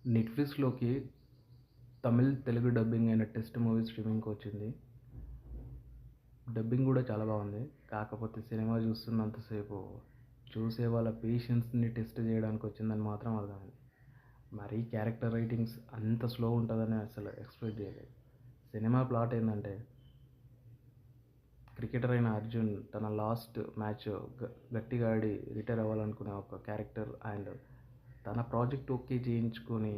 నెట్‌ఫ్లిక్స్‌లోకి Tamil, Telugu dubbing అయిన 'test' movie స్ట్రీమింగ్‌కొచ్చింది. Dubbing గూడా చాలా బావుంది. కాకపోతే సినిమా చూస్తున్నంత సేపు చూసే వాళ్ళ పేషెన్స్‌ని టెస్ట్ చేయడానికొచ్చిందని మాత్రం అర్థమైంది. మరీ క్యారెక్టర్ రైటింగ్స్ అంత స్లో ఉంటదని అసలు ఎక్స్‌పెక్ట్ చేయలేదు. సినిమా ప్లాట్ ఏందంటే, క్రికెటర్ అయిన అర్జున్ తన లాస్ట్ మ్యాచ్ గట్టిగా ఆడి రిటైర్ అవ్వాలనుకునే ఒక క్యారెక్టర్ అండ్ తన ప్రాజెక్ట్ ఓకే చేయించుకొని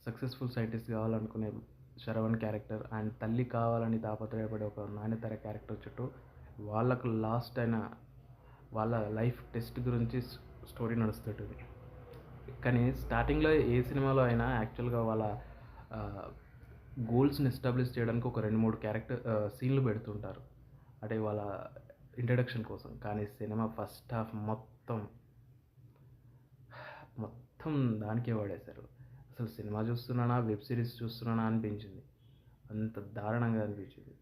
సక్సెస్‌ఫుల్ సైంటిస్ట్ కావాలనుకునే శరవణ్ క్యారెక్టర్ అండ్ తల్లి కావాలని తాపత్రయపడే ఒక నాన్యతర క్యారెక్టర్ చుట్టూ వాళ్ళకు లాస్ట్ అయిన వాళ్ళ లైఫ్ టెస్ట్ గురించి స్టోరీ నడుస్తుంటుంది. కానీ స్టార్టింగ్‌లో ఏ సినిమాలో అయినా యాక్చువల్‌గా వాళ్ళ గోల్స్‌ని ఎస్టాబ్లిష్ చేయడానికి ఒక 2, 3 సీన్‌లు పెడుతుంటారు. అంటే వాళ్ళ ఇంట్రడక్షన్ కోసం. కానీ సినిమా ఫస్ట్ హాఫ్ మొత్తం దానికే వాడేశారు. అసలు సినిమా చూస్తున్నానా, వెబ్ సిరీస్ చూస్తున్నానా అనిపించింది. అంత దారుణంగా అనిపించింది.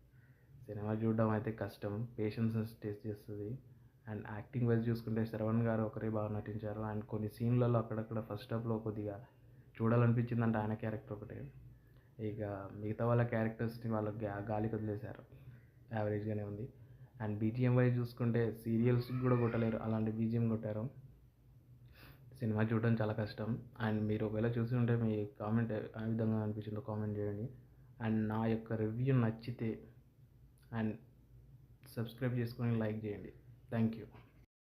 సినిమా చూడడం అయితే కష్టం. పేషెన్స్‌ని టెస్ట్ చేస్తది. అండ్ యాక్టింగ్ వైస్ చూసుకుంటే శరవణ్ గారు ఒకరే బాగా నటించారు. అండ్ కొన్ని సీన్‌లలో అక్కడక్కడ ఫస్ట్ హాఫ్‌లో కొద్దిగా చూడాలనిపించిందంటే ఆయన క్యారెక్టర్ ఒకటే. ఇక మిగతా వాళ్ళ క్యారెక్టర్స్‌ని వాళ్ళకి గాలికి వదిలేశారు. యావరేజ్‌గానే ఉంది. అండ్ బీజీఎం వైస్ చూసుకుంటే సీరియల్స్‌కి కూడా కొట్టలేరు. అలాంటి బీజీఎం కొట్టారు. సినిమా చూడడం చాలా కష్టం. అండ్ మీరు ఒకవేళ చూసి ఉంటే మీ కామెంట్ ఏ విధంగా అనిపించిందో కామెంట్ చేయండి. అండ్ నా యొక్క రివ్యూ నచ్చితే అండ్ సబ్స్క్రైబ్ చేసుకొని లైక్ చేయండి. Thank you.